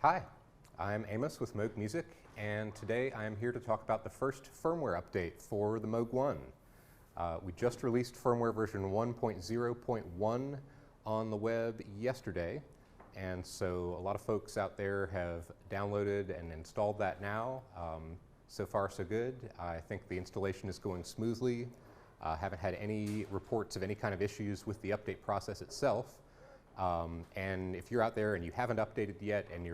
Hi, I'm Amos with Moog Music, and today I am here to talk about the first firmware update for the Moog One. We just released firmware version 1.0.1 on the web yesterday, and so a lot of folks out there have downloaded and installed that now. So far, so good. I think the installation is going smoothly. Haven't had any reports of any kind of issues with the update process itself. And if you're out there and you haven't updated yet and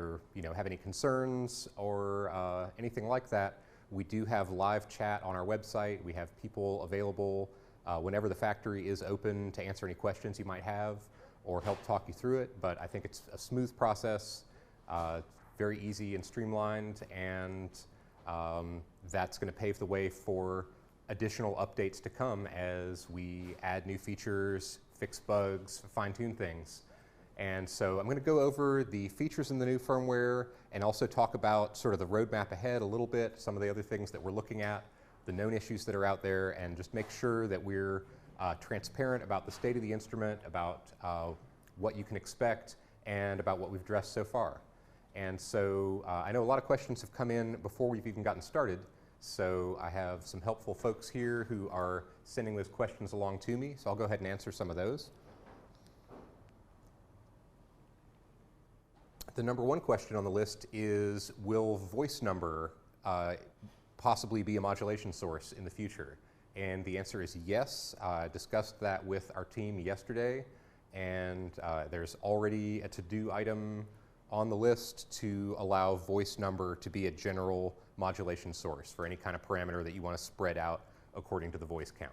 have any concerns or anything like that, we do have live chat on our website. We have people available whenever the factory is open to answer any questions you might have or help talk you through it. But I think it's a smooth process, very easy and streamlined, and that's going to pave the way for additional updates to come as we add new features, fix bugs, fine-tune things. And so I'm going to go over the features in the new firmware and also talk about sort of the roadmap ahead a little bit, some of the other things that we're looking at, the known issues that are out there, and just make sure that we're transparent about the state of the instrument, about what you can expect, and about what we've addressed so far. And so I know a lot of questions have come in before we've even gotten started, so I have some helpful folks here who are sending those questions along to me, so I'll go ahead and answer some of those. The number one question on the list is, will voice number possibly be a modulation source in the future? And the answer is yes. I discussed that with our team yesterday, and there's already a to-do item on the list to allow voice number to be a general modulation source for any kind of parameter that you want to spread out according to the voice count.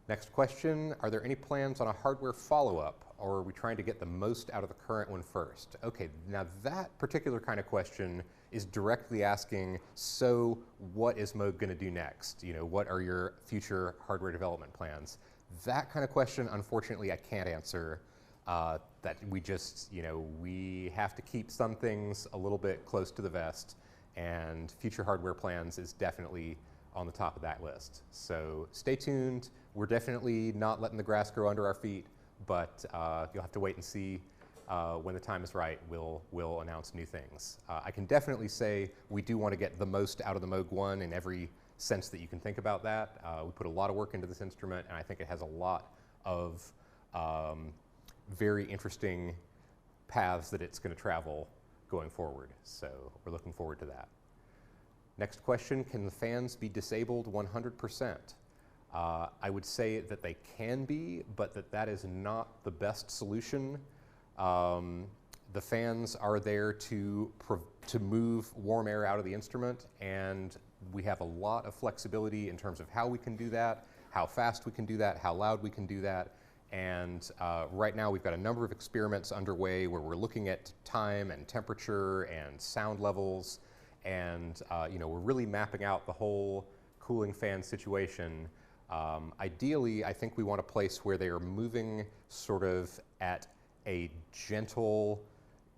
Next question, are there any plans on a hardware follow-up, or are we trying to get the most out of the current one first? Okay, now that particular kind of question is directly asking, so what is Moog going to do next? What are your future hardware development plans? That kind of question, unfortunately, I can't answer. That we just, we have to keep some things a little bit close to the vest, and future hardware plans is definitely on the top of that list. So stay tuned. We're definitely not letting the grass grow under our feet, but you'll have to wait and see when the time is right. We'll announce new things. I can definitely say we do want to get the most out of the Moog One in every sense that you can think about that. We put a lot of work into this instrument, and I think it has a lot of very interesting paths that it's going to travel going forward. So we're looking forward to that. Next question, can the fans be disabled 100%? I would say that they can be, but that is not the best solution. The fans are there to move warm air out of the instrument, and we have a lot of flexibility in terms of how we can do that, how fast we can do that, how loud we can do that. And right now we've got a number of experiments underway where we're looking at time and temperature and sound levels, and we're really mapping out the whole cooling fan situation. Ideally, I think we want a place where they are moving sort of at a gentle,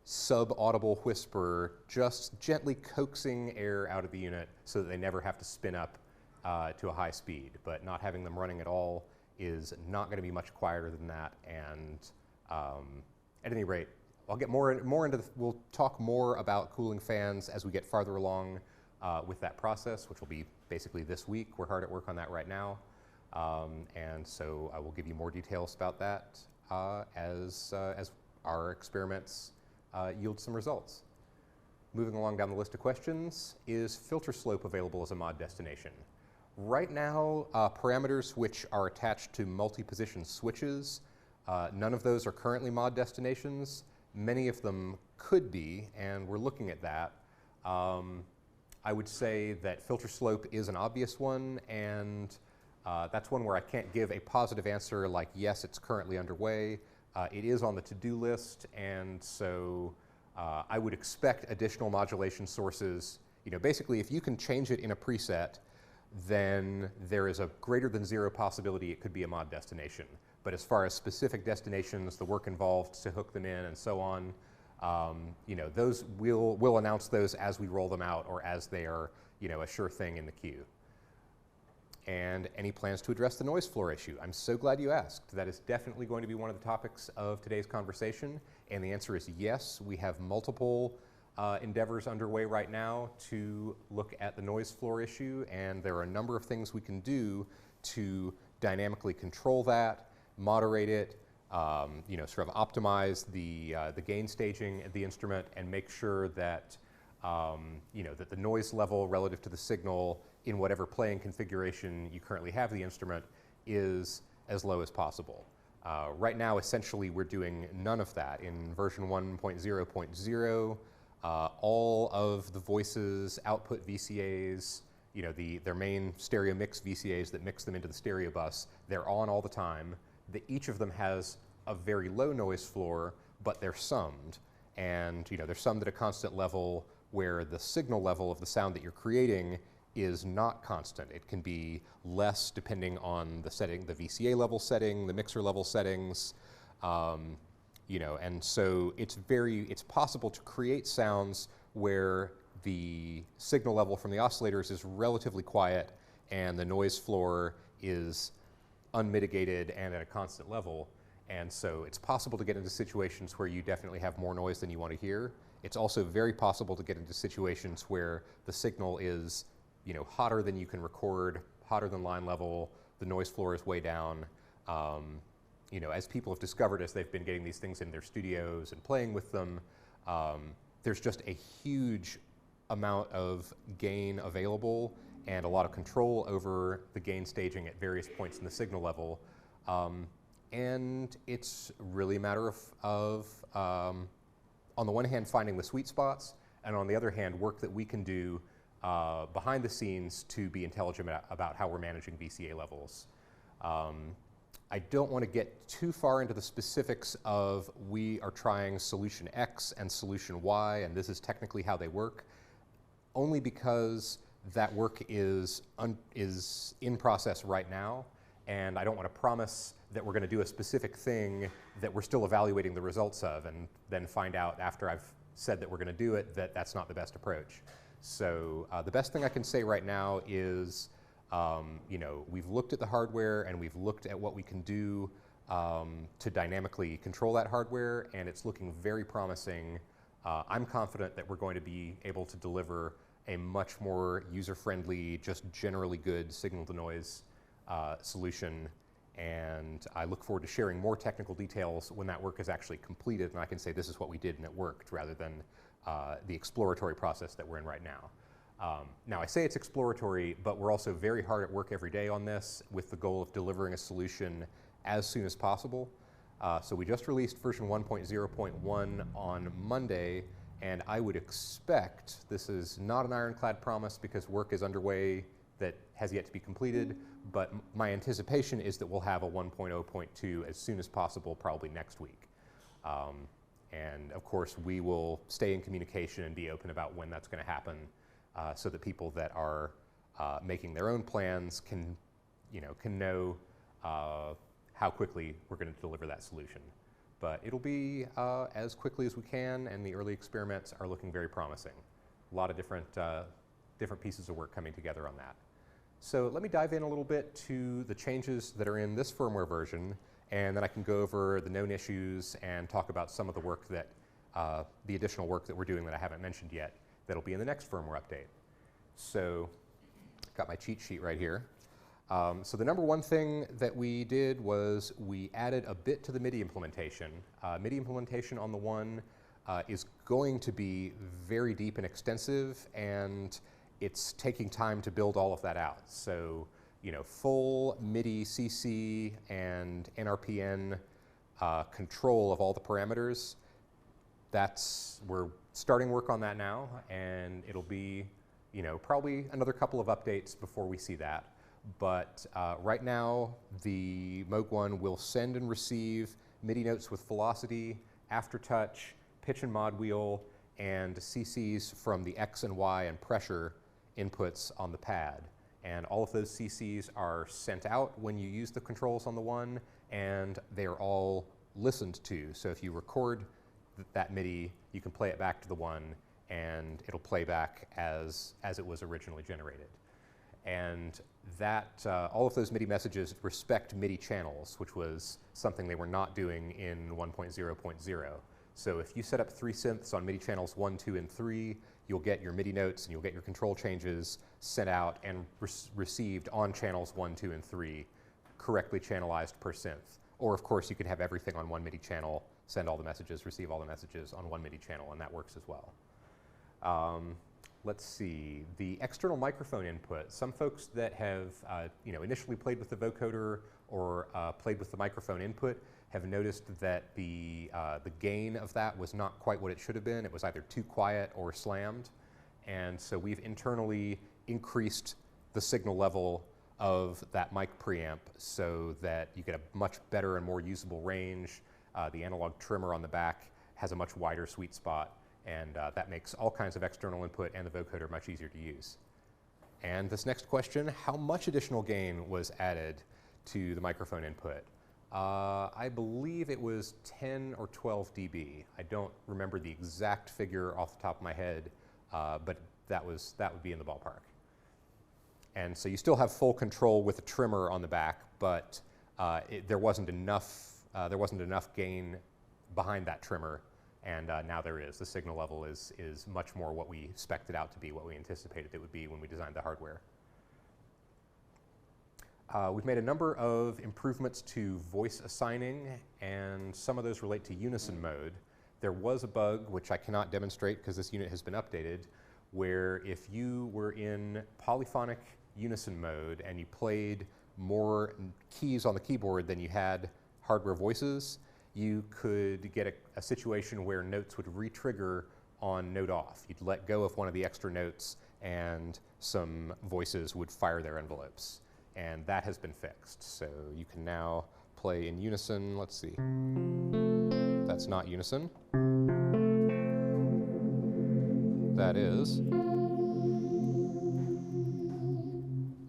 sub-audible whisper, just gently coaxing air out of the unit so that they never have to spin up to a high speed. But not having them running at all is not going to be much quieter than that. And at any rate, I'll get more into we'll talk more about cooling fans as we get farther along with that process, which will be basically this week. We're hard at work on that right now. And so I will give you more details about that as our experiments yield some results. Moving along down the list of questions, is filter slope available as a mod destination? Right now, parameters which are attached to multi-position switches, none of those are currently mod destinations. Many of them could be, and we're looking at that. I would say that filter slope is an obvious one, and that's one where I can't give a positive answer like, yes, it's currently underway. It is on the to-do list, and so I would expect additional modulation sources. Basically, if you can change it in a preset, then there is a greater than zero possibility it could be a mod destination. But as far as specific destinations, the work involved to hook them in and so on, those we'll announce those as we roll them out or as they are, a sure thing in the queue. And any plans to address the noise floor issue? I'm so glad you asked. That is definitely going to be one of the topics of today's conversation. And the answer is yes. We have multiple endeavors underway right now to look at the noise floor issue, and there are a number of things we can do to dynamically control that, moderate it, sort of optimize the gain staging of the instrument, and make sure that that the noise level relative to the signal in whatever playing configuration you currently have the instrument is as low as possible. Right now, essentially, we're doing none of that. In version 1.0.0, all of the voices output VCAs, their main stereo mix VCAs that mix them into the stereo bus, they're on all the time. Each of them has a very low noise floor, but they're summed. And they're summed at a constant level where the signal level of the sound that you're creating is not constant. It can be less depending on the setting, the VCA level setting, the mixer level settings, and so it's possible to create sounds where the signal level from the oscillators is relatively quiet and the noise floor is unmitigated and at a constant level. And so it's possible to get into situations where you definitely have more noise than you want to hear. It's also very possible to get into situations where the signal is hotter than you can record, hotter than line level, the noise floor is way down. As people have discovered as they've been getting these things in their studios and playing with them, there's just a huge amount of gain available and a lot of control over the gain staging at various points in the signal level. And it's really a matter of on the one hand, finding the sweet spots, and on the other hand, work that we can do behind the scenes to be intelligent about how we're managing VCA levels. I don't want to get too far into the specifics of we are trying solution X and solution Y, and this is technically how they work, only because that work is in process right now, and I don't want to promise that we're going to do a specific thing that we're still evaluating the results of, and then find out after I've said that we're going to do it that that's not the best approach. So the best thing I can say right now is, we've looked at the hardware and we've looked at what we can do to dynamically control that hardware, and it's looking very promising. I'm confident that we're going to be able to deliver a much more user-friendly, just generally good signal-to-noise solution, and I look forward to sharing more technical details when that work is actually completed and I can say this is what we did and it worked, rather than the exploratory process that we're in right now. Now, I say it's exploratory, but we're also very hard at work every day on this with the goal of delivering a solution as soon as possible. So we just released version 1.0.1 on Monday, and I would expect, this is not an ironclad promise because work is underway that has yet to be completed, but my anticipation is that we'll have a 1.0.2 as soon as possible, probably next week. And of course, we will stay in communication and be open about when that's going to happen, so that people that are making their own plans can know how quickly we're going to deliver that solution. But it'll be as quickly as we can, and the early experiments are looking very promising. A lot of different pieces of work coming together on that. So let me dive in a little bit to the changes that are in this firmware version, and then I can go over the known issues and talk about some of the work that, the additional work that we're doing that I haven't mentioned yet that'll be in the next firmware update. So got my cheat sheet right here. So the number one thing that we did was we added a bit to the MIDI implementation. MIDI implementation on the One is going to be very deep and extensive, and it's taking time to build all of that out. So, full MIDI CC and NRPN control of all the parameters, we're starting work on that now, and it'll be, probably another couple of updates before we see that. But right now, the Moog One will send and receive MIDI notes with velocity, aftertouch, pitch and mod wheel, and CCs from the X and Y and pressure inputs on the pad. And all of those CCs are sent out when you use the controls on the One, and they're all listened to. So if you record that MIDI, you can play it back to the One, and it'll play back as it was originally generated. And that all of those MIDI messages respect MIDI channels, which was something they were not doing in 1.0.0. So if you set up 3 synths on MIDI channels 1, 2, and 3, you'll get your MIDI notes and you'll get your control changes sent out and received on channels 1, 2, and 3, correctly channelized per synth. Or of course you can have everything on one MIDI channel, send all the messages, receive all the messages on one MIDI channel, and that works as well. Let's see, the external microphone input. Some folks that have initially played with the vocoder or played with the microphone input have noticed that the gain of that was not quite what it should have been. It was either too quiet or slammed. And so we've internally increased the signal level of that mic preamp so that you get a much better and more usable range. The analog trimmer on the back has a much wider sweet spot, and that makes all kinds of external input and the vocoder much easier to use. And this next question, how much additional gain was added to the microphone input? I believe it was 10 or 12 dB. I don't remember the exact figure off the top of my head, but that would be in the ballpark. And so you still have full control with the trimmer on the back, but there wasn't enough gain behind that trimmer, and now there is. The signal level is much more what we spec'd it out to be, what we anticipated it would be when we designed the hardware. We've made a number of improvements to voice assigning, and some of those relate to unison mode. There was a bug, which I cannot demonstrate because this unit has been updated, where if you were in polyphonic unison mode and you played more keys on the keyboard than you had hardware voices, you could get a situation where notes would re-trigger on note off. You'd let go of one of the extra notes and some voices would fire their envelopes. And that has been fixed. So you can now play in unison. Let's see. That's not unison. That is.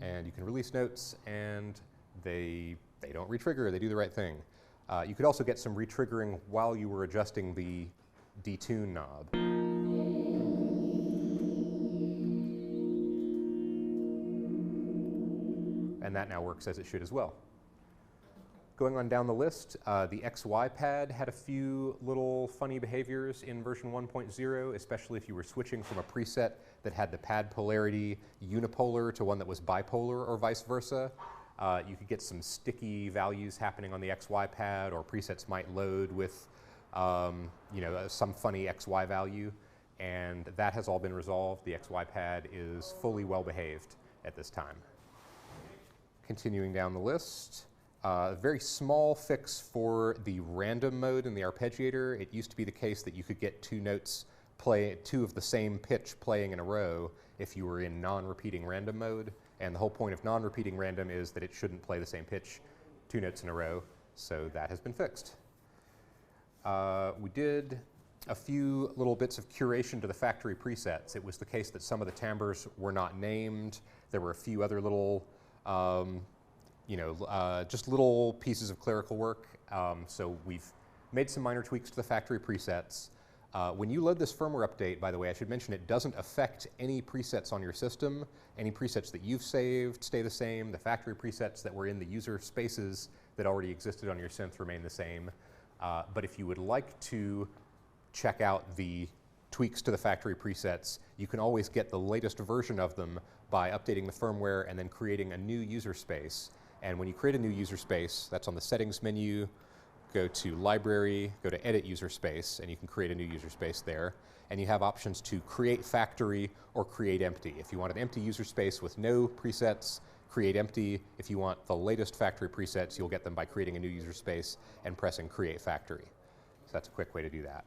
And you can release notes and they don't re-trigger, they do the right thing. You could also get some re-triggering while you were adjusting the detune knob. And that now works as it should as well. Going on down the list, the XY pad had a few little funny behaviors in version 1.0, especially if you were switching from a preset that had the pad polarity unipolar to one that was bipolar or vice versa. You could get some sticky values happening on the XY pad, or presets might load with some funny XY value, and that has all been resolved. The XY pad is fully well behaved at this time. Continuing down the list, a very small fix for the random mode in the arpeggiator. It used to be the case that you could get two of the same pitch playing in a row if you were in non-repeating random mode. And the whole point of non-repeating random is that it shouldn't play the same pitch 2 notes in a row, so that has been fixed. We did a few little bits of curation to the factory presets. It was the case that some of the timbres were not named. There were a few other little just little pieces of clerical work. So we've made some minor tweaks to the factory presets. When you load this firmware update, by the way, I should mention it doesn't affect any presets on your system. Any presets that you've saved stay the same. The factory presets that were in the user spaces that already existed on your synth remain the same. But if you would like to check out the tweaks to the factory presets, you can always get the latest version of them by updating the firmware and then creating a new user space. And when you create a new user space, that's on the settings menu, go to library, go to edit user space, and you can create a new user space there. And you have options to create factory or create empty. If you want an empty user space with no presets, create empty. If you want the latest factory presets, you'll get them by creating a new user space and pressing create factory. So that's a quick way to do that.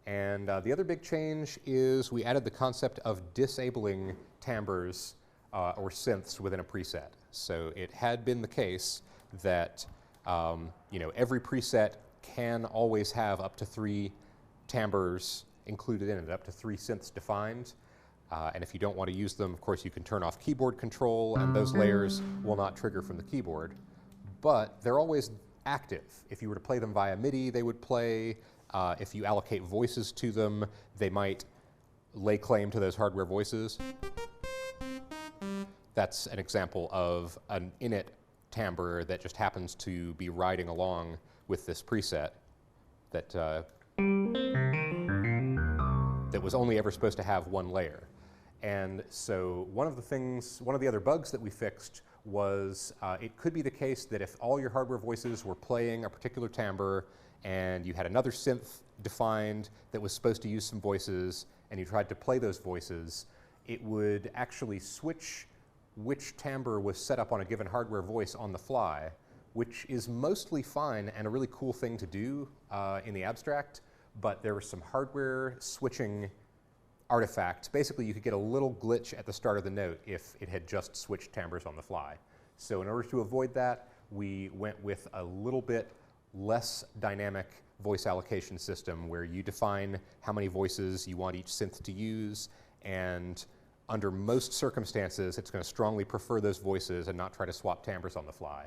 And the other big change is we added the concept of disabling timbres or synths within a preset. So it had been the case that every preset can always have up to 3 timbres included in it, up to 3 synths defined. And if you don't want to use them, of course, you can turn off keyboard control, and those layers will not trigger from the keyboard. But they're always active. If you were to play them via MIDI, they would play. If you allocate voices to them, they might lay claim to those hardware voices. That's an example of an init timbre that just happens to be riding along with this preset that that was only ever supposed to have one layer. And so one of the other bugs that we fixed was it could be the case that if all your hardware voices were playing a particular timbre and you had another synth defined that was supposed to use some voices and you tried to play those voices, it would actually switch which timbre was set up on a given hardware voice on the fly, which is mostly fine and a really cool thing to do in the abstract, but there was some hardware switching artifacts. Basically, you could get a little glitch at the start of the note if it had just switched timbres on the fly. So in order to avoid that, we went with a little bit less dynamic voice allocation system where you define how many voices you want each synth to use, and under most circumstances, it's going to strongly prefer those voices and not try to swap timbres on the fly.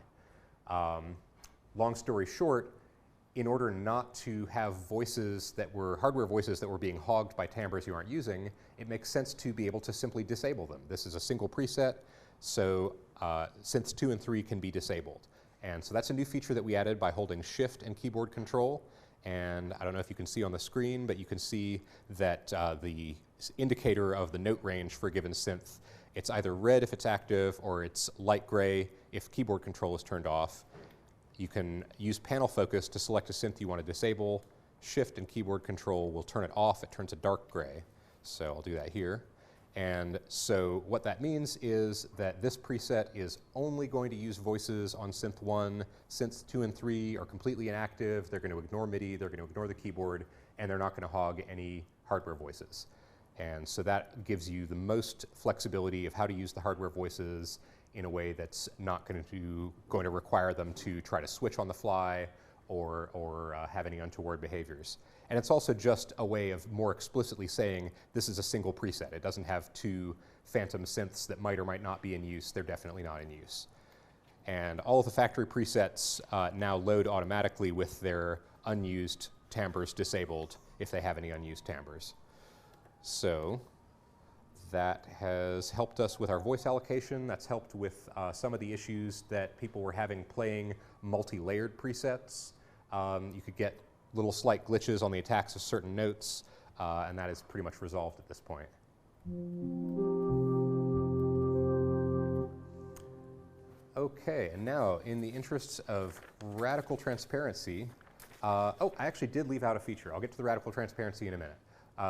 Long story short, in order not to have voices that were hardware voices that were being hogged by timbres you aren't using, it makes sense to be able to simply disable them. This is a single preset, so synths 2 and 3 can be disabled. And so that's a new feature that we added by holding Shift and keyboard control. And I don't know if you can see on the screen, but you can see that the indicator of the note range for a given synth, it's either red if it's active or it's light gray if keyboard control is turned off. You can use panel focus to select a synth you want to disable. Shift and keyboard control will turn it off. It turns a dark gray. So I'll do that here. And so what that means is that this preset is only going to use voices on synth 1. Synths 2 and 3 are completely inactive. They're going to ignore MIDI. They're going to ignore the keyboard. And they're not going to hog any hardware voices. And so that gives you the most flexibility of how to use the hardware voices in a way that's not going to require them to try to switch on the fly or have any untoward behaviors. And it's also just a way of more explicitly saying this is a single preset. It doesn't have two phantom synths that might or might not be in use. They're definitely not in use. And all of the factory presets now load automatically with their unused timbres disabled if they have any unused timbres. So that has helped us with our voice allocation. That's helped with some of the issues that people were having playing multi-layered presets. You could get little slight glitches on the attacks of certain notes, and that is pretty much resolved at this point. Okay, and now in the interests of radical transparency, oh, I actually did leave out a feature. I'll get to the radical transparency in a minute.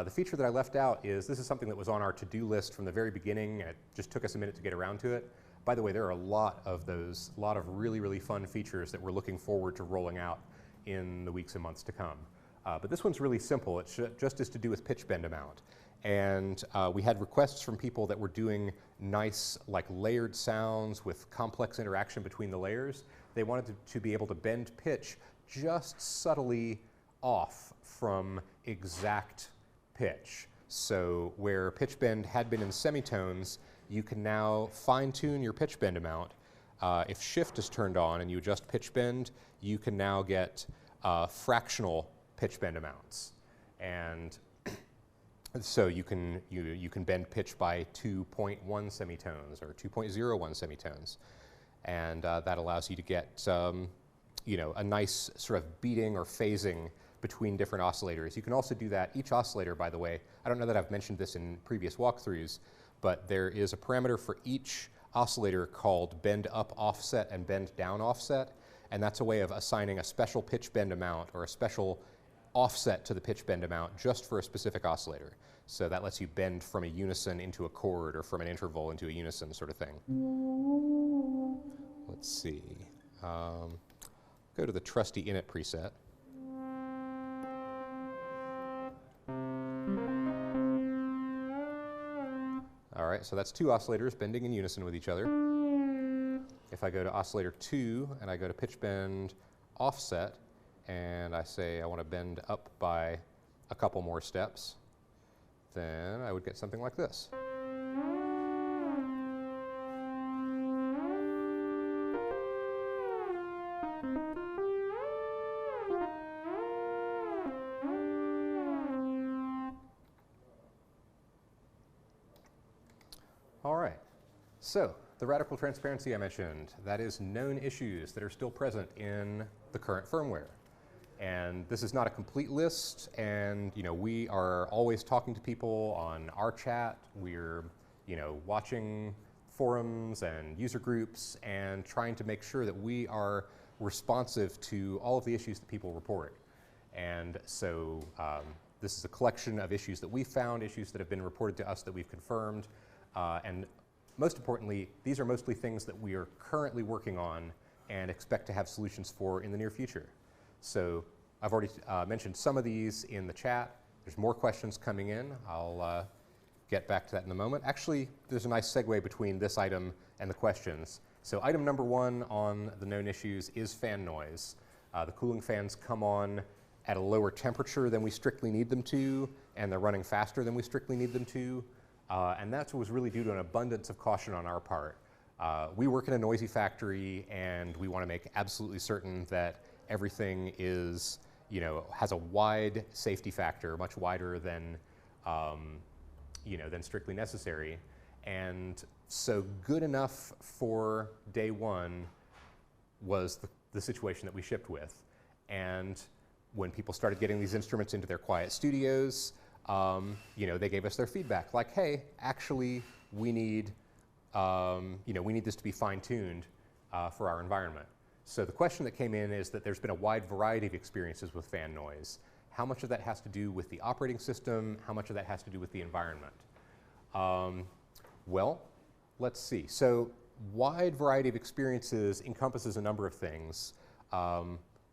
The feature that I left out is, this is something that was on our to-do list from the very beginning, and it just took us a minute to get around to it. By the way, there are a lot of those, a lot of really, really fun features that we're looking forward to rolling out in the weeks and months to come. But this one's really simple. It's just is to do with pitch bend amount. And we had requests from people that were doing nice, like layered sounds with complex interaction between the layers. They wanted to be able to bend pitch just subtly off from exact pitch. So where pitch bend had been in semitones, you can now fine-tune your pitch bend amount. If Shift is turned on and you adjust pitch bend, you can now get fractional pitch bend amounts. And so you can bend pitch by 2.1 semitones or 2.01 semitones. And that allows you to get a nice sort of beating or phasing between different oscillators. You can also do that. Each oscillator, by the way, I don't know that I've mentioned this in previous walkthroughs, but there is a parameter for each oscillator called bend up offset and bend down offset, and that's a way of assigning a special pitch bend amount or a special offset to the pitch bend amount just for a specific oscillator. So that lets you bend from a unison into a chord or from an interval into a unison sort of thing. Let's see. Go to the trusty init preset. All right, so that's two oscillators bending in unison with each other. If I go to oscillator 2 and I go to pitch bend offset and I say I want to bend up by a couple more steps, then I would get something like this. All right, so the radical transparency I mentioned, that is known issues that are still present in the current firmware. And this is not a complete list, and we are always talking to people on our chat. We're watching forums and user groups and trying to make sure that we are responsive to all of the issues that people report. And so this is a collection of issues that we found, issues that have been reported to us that we've confirmed, and most importantly, these are mostly things that we are currently working on and expect to have solutions for in the near future. So I've already mentioned some of these in the chat. There's more questions coming in. I'll get back to that in a moment. Actually, there's a nice segue between this item and the questions. So item number 1 on the known issues is fan noise. The cooling fans come on at a lower temperature than we strictly need them to, and they're running faster than we strictly need them to. And that was really due to an abundance of caution on our part. We work in a noisy factory, and we want to make absolutely certain that everything is, has a wide safety factor, much wider than, than strictly necessary. And so good enough for day 1 was the situation that we shipped with. And when people started getting these instruments into their quiet studios, they gave us their feedback, like, hey, actually, we need, we need this to be fine-tuned for our environment. So the question that came in is that there's been a wide variety of experiences with fan noise. How much of that has to do with the operating system? How much of that has to do with the environment? Well, let's see. So wide variety of experiences encompasses a number of things.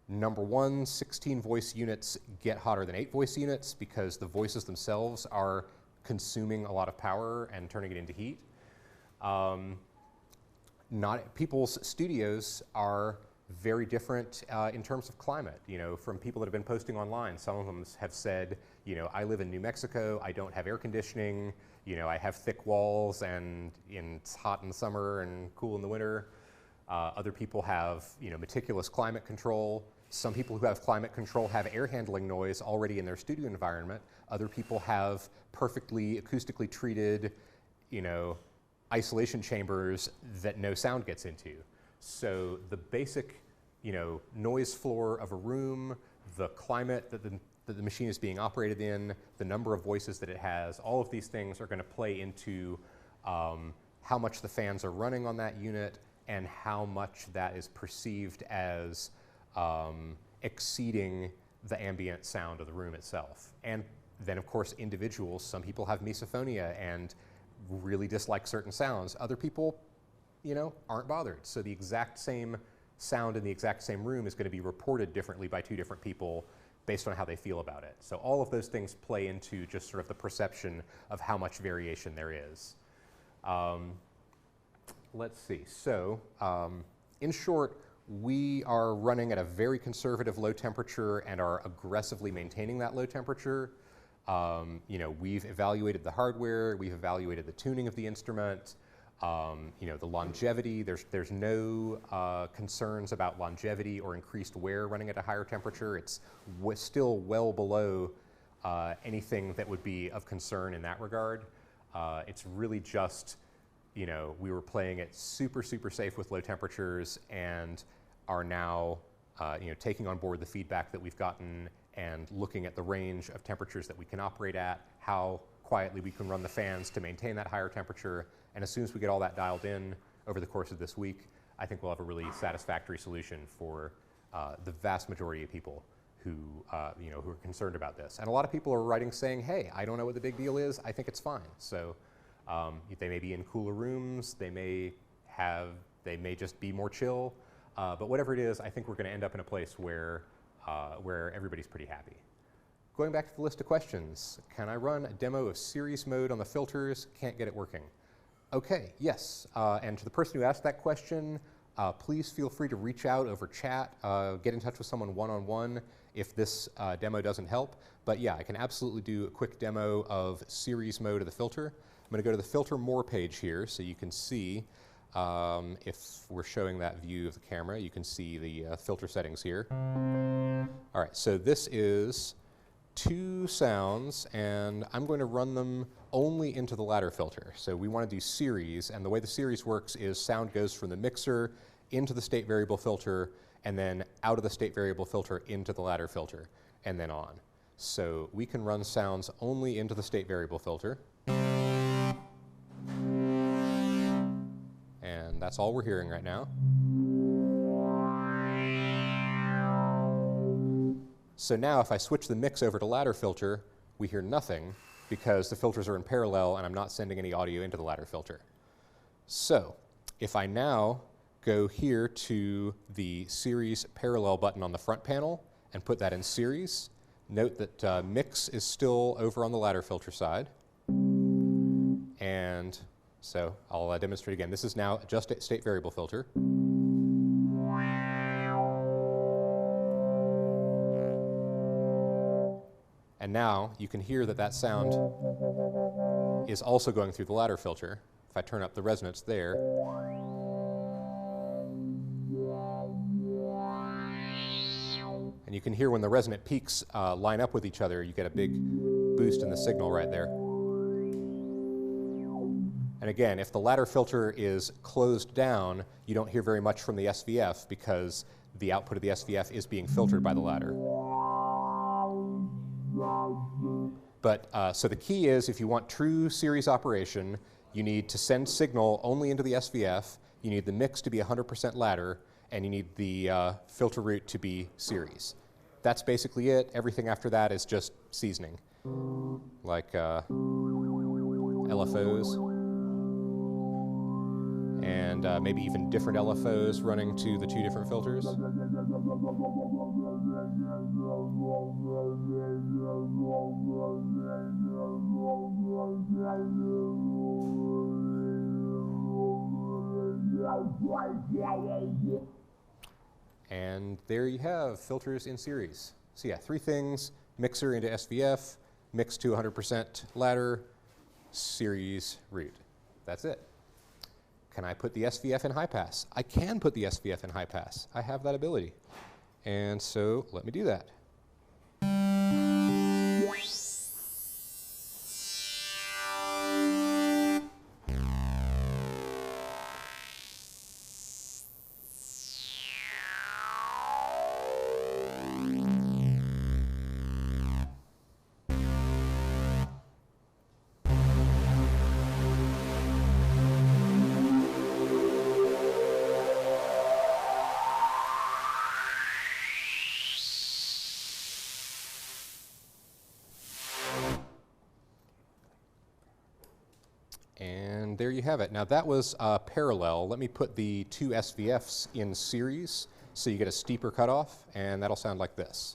Number 1, 16 voice units get hotter than 8 voice units because the voices themselves are consuming a lot of power and turning it into heat. People's studios are very different in terms of climate. From people that have been posting online, some of them have said, I live in New Mexico, I don't have air conditioning, I have thick walls and it's hot in the summer and cool in the winter. Other people have, meticulous climate control. Some people who have climate control have air handling noise already in their studio environment. Other people have perfectly acoustically treated, isolation chambers that no sound gets into. So the basic, noise floor of a room, the climate that the machine is being operated in, the number of voices that it has, all of these things are going to play into how much the fans are running on that unit and how much that is perceived as exceeding the ambient sound of the room itself. And then, of course, individuals, some people have misophonia and really dislike certain sounds. Other people, aren't bothered. So the exact same sound in the exact same room is going to be reported differently by 2 different people based on how they feel about it. So all of those things play into just sort of the perception of how much variation there is. Let's see. So in short, we are running at a very conservative low temperature and are aggressively maintaining that low temperature. We've evaluated the hardware, we've evaluated the tuning of the instrument, the longevity. There's no concerns about longevity or increased wear running at a higher temperature. It's still well below anything that would be of concern in that regard. It's really just, we were playing it super, super safe with low temperatures and are now, taking on board the feedback that we've gotten and looking at the range of temperatures that we can operate at, how quietly we can run the fans to maintain that higher temperature. And as soon as we get all that dialed in over the course of this week, I think we'll have a really satisfactory solution for the vast majority of people who are concerned about this. And a lot of people are writing saying, hey, I don't know what the big deal is, I think it's fine. So they may be in cooler rooms, they may just be more chill, but whatever it is, I think we're going to end up in a place where everybody's pretty happy. Going back to the list of questions, can I run a demo of series mode on the filters? Can't get it working. Okay, yes, and to the person who asked that question, please feel free to reach out over chat, get in touch with someone one-on-one if this demo doesn't help. But yeah, I can absolutely do a quick demo of series mode of the filter. I'm going to go to the Filter More page here so you can see, if we're showing that view of the camera, you can see the filter settings here. All right, so this is 2 sounds, and I'm going to run them only into the ladder filter. So we want to do series, and the way the series works is sound goes from the mixer into the state variable filter, and then out of the state variable filter into the ladder filter, and then on. So we can run sounds only into the state variable filter. And that's all we're hearing right now. So now if I switch the mix over to ladder filter, we hear nothing because the filters are in parallel and I'm not sending any audio into the ladder filter. So if I now go here to the series parallel button on the front panel and put that in series, note that mix is still over on the ladder filter side. And so I'll demonstrate again. This is now just a state variable filter. And now you can hear that that sound is also going through the ladder filter. If I turn up the resonance there, and you can hear when the resonant peaks line up with each other, you get a big boost in the signal right there. And again, if the ladder filter is closed down, you don't hear very much from the SVF because the output of the SVF is being filtered by the ladder. But so the key is, if you want true series operation, you need to send signal only into the SVF, you need the mix to be 100% ladder, and you need the filter route to be series. That's basically it. Everything after that is just seasoning, like LFOs, and maybe even different LFOs running to the two different filters. And there you have filters in series. So yeah, three things: mixer into SVF, mix to 100% ladder, series route. That's it. Can I put the SVF in high pass? I can put the SVF in high pass. I have that ability. And so let me do that. And there you have it. Now that was parallel. Let me put the two SVFs in series so you get a steeper cutoff, and that'll sound like this.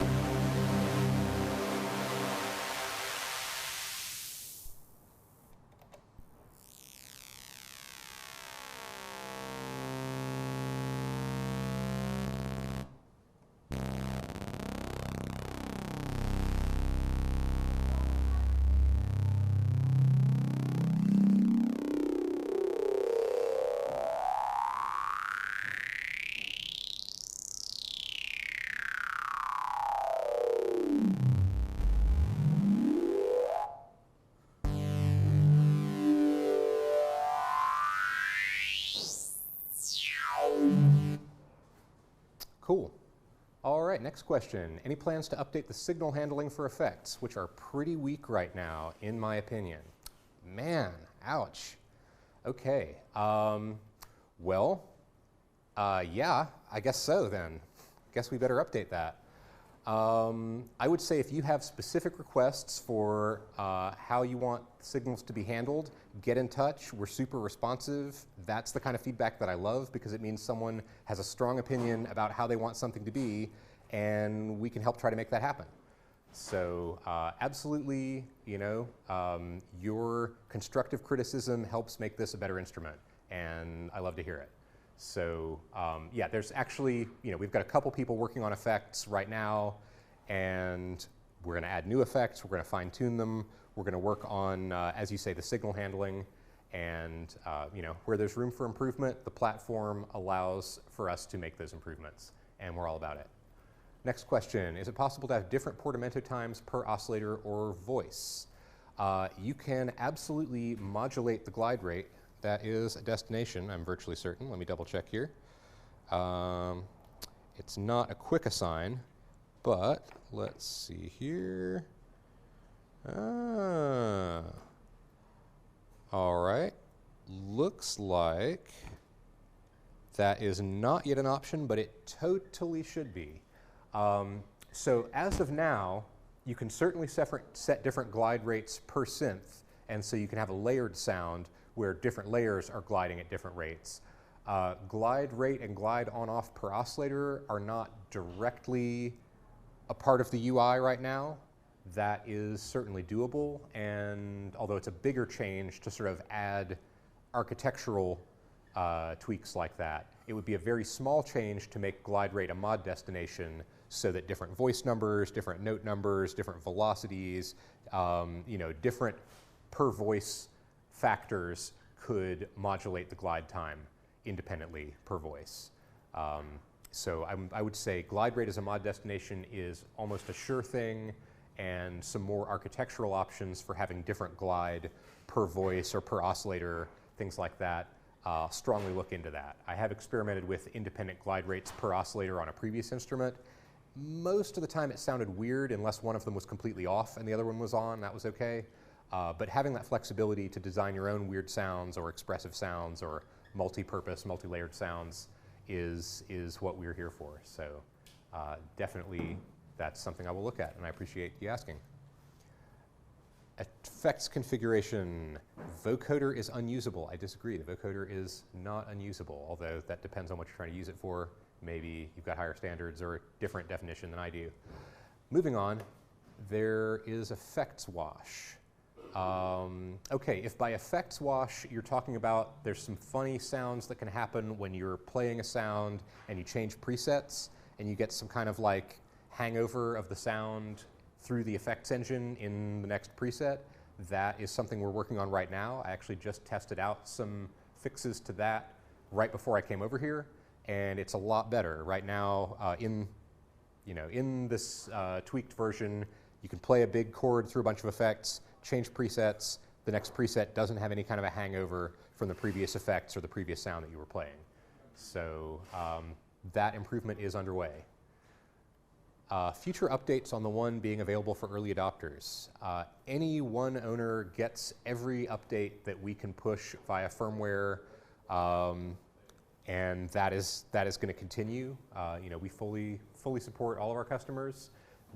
Cool. All right, next question. Any plans to update the signal handling for effects, which are pretty weak right now, in my opinion? Man, ouch. Okay. Yeah, I guess so then. Guess we better update that. I would say if you have specific requests for how you want signals to be handled, get in touch. We're super responsive. That's the kind of feedback that I love, because it means someone has a strong opinion about how they want something to be, and we can help try to make that happen. So absolutely, you know, your constructive criticism helps make this a better instrument, and I love to hear it. So yeah, there's actually, you know, we've got a couple people working on effects right now, and we're going to add new effects. We're going to fine tune them. We're going to work on, as you say, the signal handling, and you know, where there's room for improvement, the platform allows for us to make those improvements, and we're all about it. Next question: is it possible to have different portamento times per oscillator or voice? You can absolutely modulate the glide rate. That is a destination, I'm virtually certain. Let me double check here. It's not a quick assign, but let's see here. All right. Looks like that is not yet an option, but it totally should be. So as of now, you can certainly set different glide rates per synth, and so you can have a layered sound where different layers are gliding at different rates. Glide rate and glide on-off per oscillator are not directly a part of the UI right now. That is certainly doable, and although it's a bigger change to sort of add architectural tweaks like that, it would be a very small change to make glide rate a mod destination so that different voice numbers, different note numbers, different velocities, different per voice factors could modulate the glide time independently per voice. So I would say glide rate as a mod destination is almost a sure thing, and some more architectural options for having different glide per voice or per oscillator, things like that. Strongly look into that. I have experimented with independent glide rates per oscillator on a previous instrument. Most of the time it sounded weird unless one of them was completely off and the other one was on. That was okay. But having that flexibility to design your own weird sounds or expressive sounds or multi-purpose, multi-layered sounds is what we're here for. So definitely that's something I will look at, and I appreciate you asking. Effects configuration. Vocoder is unusable. I disagree. The vocoder is not unusable, although that depends on what you're trying to use it for. Maybe you've got higher standards or a different definition than I do. Moving on, there is effects wash. Okay, if by effects wash you're talking about there's some funny sounds that can happen when you're playing a sound and you change presets and you get some kind of like hangover of the sound through the effects engine in the next preset, that is something we're working on right now. I actually just tested out some fixes to that right before I came over here, and it's a lot better. Right now, in this tweaked version, you can play a big chord through a bunch of effects, change presets. The next preset doesn't have any kind of a hangover from the previous effects or the previous sound that you were playing. So that improvement is underway. Future updates on the One being available for early adopters. Any One owner gets every update that we can push via firmware, and that is going to continue. We fully support all of our customers.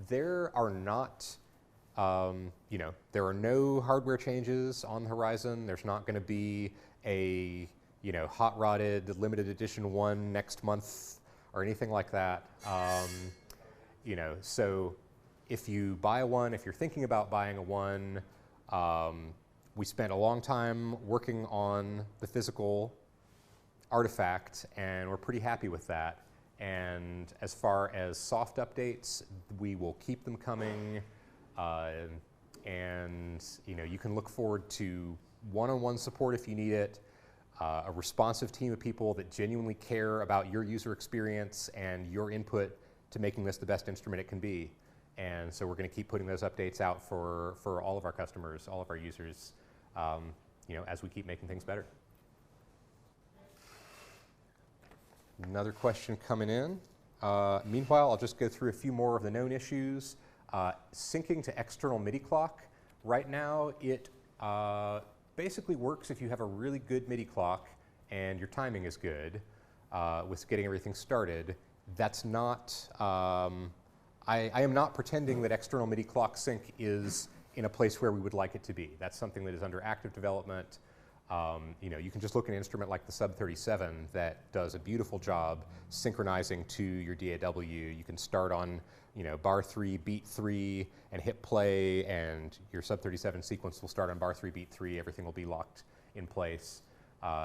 There are not, there are no hardware changes on the horizon. There's not going to be a hot rodded limited edition One next month or anything like that. So if you buy a One, if you're thinking about buying a One, we spent a long time working on the physical artifact, and we're pretty happy with that. And as far as soft updates, we will keep them coming, and you can look forward to one-on-one support if you need it, a responsive team of people that genuinely care about your user experience and your input to making this the best instrument it can be. And so we're going to keep putting those updates out for all of our customers, all of our users, as we keep making things better. Another question coming in. Meanwhile, I'll just go through a few more of the known issues. Syncing to external MIDI clock. Right now, it basically works if you have a really good MIDI clock and your timing is good with getting everything started. That's not, I am not pretending that external MIDI clock sync is in a place where we would like it to be. That's something that is under active development. You can just look at an instrument like the Sub 37 that does a beautiful job synchronizing to your DAW. You can start on bar 3, beat 3, and hit play, and your Sub 37 sequence will start on bar 3, beat 3. Everything will be locked in place.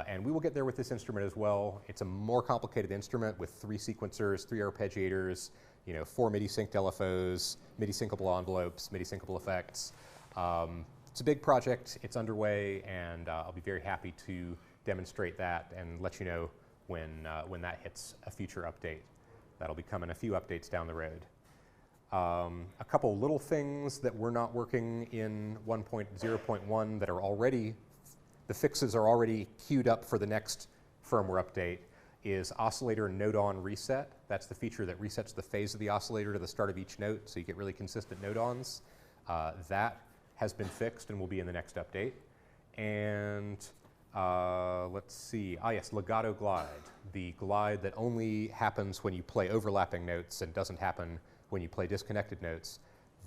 And we will get there with this instrument as well. It's a more complicated instrument with 3 sequencers, 3 arpeggiators, 4 MIDI synced LFOs, MIDI syncable envelopes, MIDI syncable effects. It's a big project. It's underway, and I'll be very happy to demonstrate that and let you know when that hits a future update. That'll be coming a few updates down the road. A couple little things that we're not working in 1.0.1 that are already, the fixes are already queued up for the next firmware update, is oscillator node-on reset. That's the feature that resets the phase of the oscillator to the start of each note, so you get really consistent node-ons. That has been fixed and will be in the next update. And let's see, yes, Legato glide, the glide that only happens when you play overlapping notes and doesn't happen when you play disconnected notes.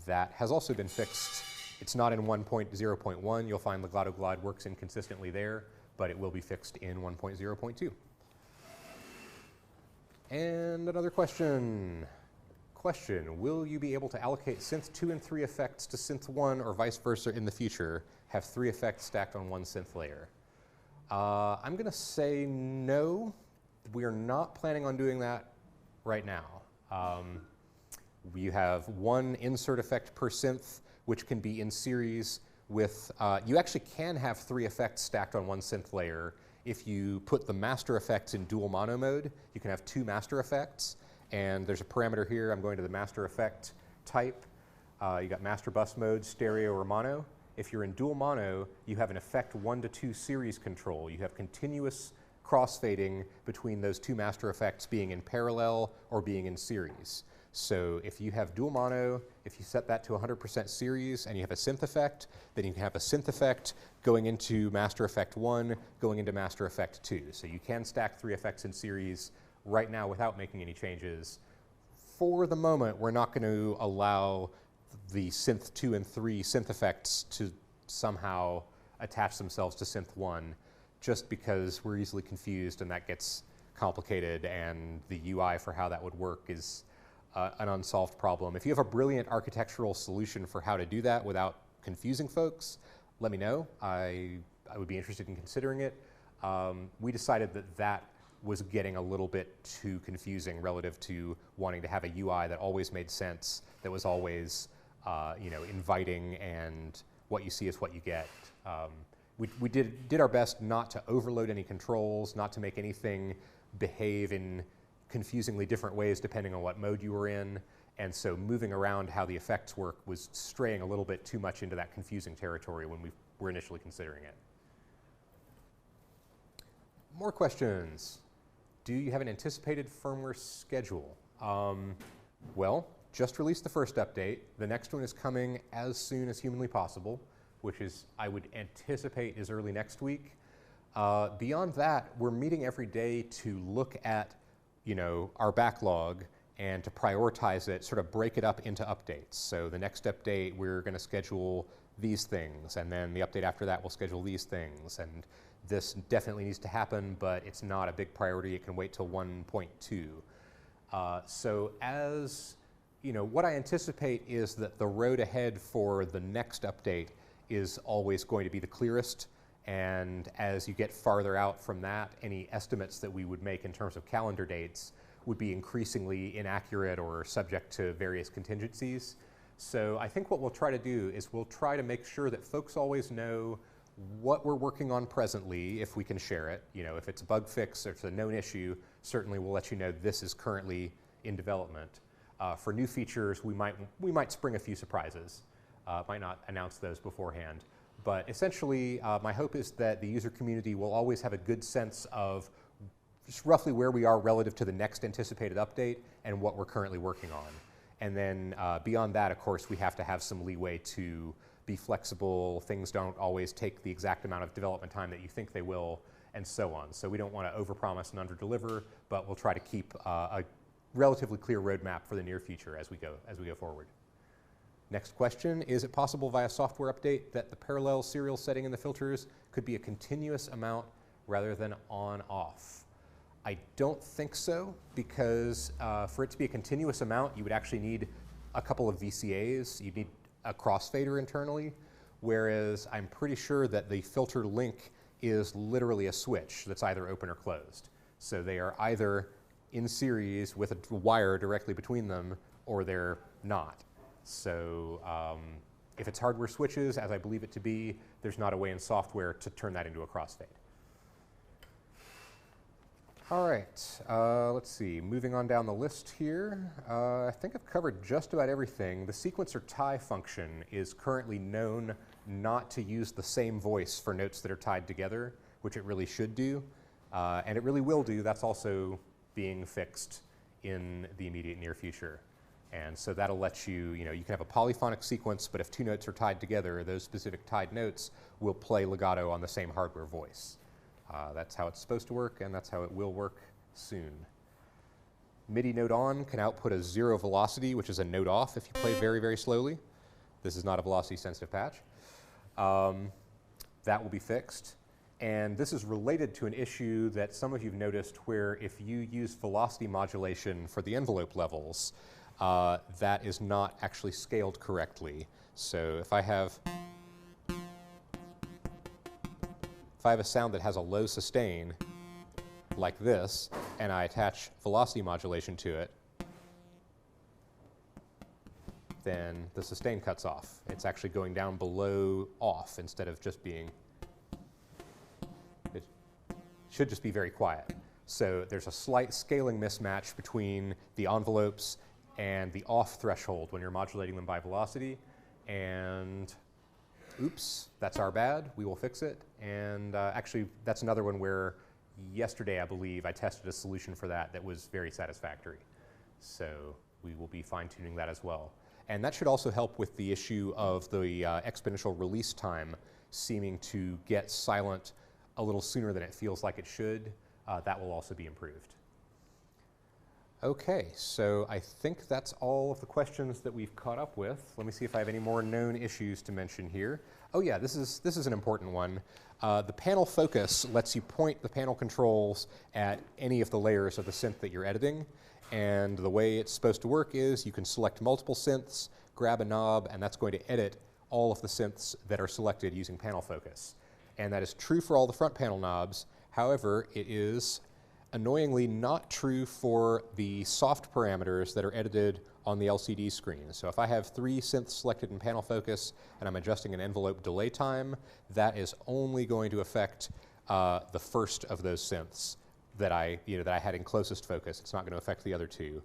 That has also been fixed. It's not in 1.0.1. You'll find Legato glide works inconsistently there, but it will be fixed in 1.0.2. And another question. Will you be able to allocate synth 2 and 3 effects to synth 1 or vice versa in the future, have 3 effects stacked on one synth layer? I'm going to say no. We are not planning on doing that right now. You have 1 insert effect per synth, which can be in series with, you actually can have 3 effects stacked on one synth layer. If you put the master effects in dual mono mode, you can have 2 master effects. And there's a parameter here. I'm going to the master effect type. You got master bus mode, stereo, or mono. If you're in dual mono, you have an effect 1 to 2 series control. You have continuous crossfading between those 2 master effects being in parallel or being in series. So if you have dual mono, if you set that to 100% series and you have a synth effect, then you can have a synth effect going into master effect 1, going into master effect 2. So you can stack 3 effects in series right now without making any changes. For the moment, we're not going to allow the synth 2 and 3 synth effects to somehow attach themselves to synth 1, just because we're easily confused and that gets complicated, and the UI for how that would work is an unsolved problem. If you have a brilliant architectural solution for how to do that without confusing folks, let me know. I would be interested in considering it. We decided that was getting a little bit too confusing relative to wanting to have a UI that always made sense, that was always inviting, and what you see is what you get. We did our best not to overload any controls, not to make anything behave in confusingly different ways depending on what mode you were in, and so moving around how the effects work was straying a little bit too much into that confusing territory when we were initially considering it. More questions. Do you have an anticipated firmware schedule? Well, just released the first update. The next one is coming as soon as humanly possible, which is, I would anticipate, is early next week. Beyond that, we're meeting every day to look at, our backlog and to prioritize it, sort of break it up into updates. So the next update, we're going to schedule these things, and then the update after that, we'll schedule these things. And this definitely needs to happen, but it's not a big priority. It can wait till 1.2. So as what I anticipate is that the road ahead for the next update is always going to be the clearest. And as you get farther out from that, any estimates that we would make in terms of calendar dates would be increasingly inaccurate or subject to various contingencies. So I think what we'll try to do is we'll try to make sure that folks always know what we're working on presently, if we can share it. If it's a bug fix or if it's a known issue, certainly we'll let you know this is currently in development. For new features, we might spring a few surprises. Might not announce those beforehand. But essentially, my hope is that the user community will always have a good sense of just roughly where we are relative to the next anticipated update and what we're currently working on. And then beyond that, of course, we have to have some leeway to be flexible. Things don't always take the exact amount of development time that you think they will, and so on. So we don't want to overpromise and underdeliver, but we'll try to keep a relatively clear roadmap for the near future as we go forward. Next question, is it possible via software update that the parallel serial setting in the filters could be a continuous amount rather than on-off? I don't think so, because for it to be a continuous amount, you would actually need a couple of VCAs. You'd need a crossfader internally, whereas I'm pretty sure that the filter link is literally a switch that's either open or closed. So they are either in series with a wire directly between them, or they're not. So if it's hardware switches, as I believe it to be, there's not a way in software to turn that into a crossfade. All right, let's see, moving on down the list here. I think I've covered just about everything. The sequencer tie function is currently known not to use the same voice for notes that are tied together, which it really should do. And it really will do. That's also being fixed in the immediate near future. And so that'll let you, you can have a polyphonic sequence, but if two notes are tied together, those specific tied notes will play legato on the same hardware voice. That's how it's supposed to work, and that's how it will work soon. MIDI note on can output a 0 velocity, which is a note off if you play very, very slowly. This is not a velocity-sensitive patch. That will be fixed. And this is related to an issue that some of you have noticed where if you use velocity modulation for the envelope levels, that is not actually scaled correctly. So if I have a sound that has a low sustain like this, and I attach velocity modulation to it, then the sustain cuts off. It's actually going down below off instead of just being, it should just be very quiet. So there's a slight scaling mismatch between the envelopes and the off threshold when you're modulating them by velocity. And oops, that's our bad. We will fix it. And actually, that's another one where yesterday, I believe, I tested a solution for that was very satisfactory. So we will be fine-tuning that as well. And that should also help with the issue of the exponential release time seeming to get silent a little sooner than it feels like it should. That will also be improved. Okay, so I think that's all of the questions that we've caught up with. Let me see if I have any more known issues to mention here. Oh yeah, this is an important one. The panel focus lets you point the panel controls at any of the layers of the synth that you're editing. And the way it's supposed to work is you can select multiple synths, grab a knob, and that's going to edit all of the synths that are selected using panel focus. And that is true for all the front panel knobs. However, it is annoyingly not true for the soft parameters that are edited on the LCD screen. So if I have 3 synths selected in panel focus and I'm adjusting an envelope delay time, that is only going to affect the first of those synths that I had in closest focus. It's not going to affect the other 2.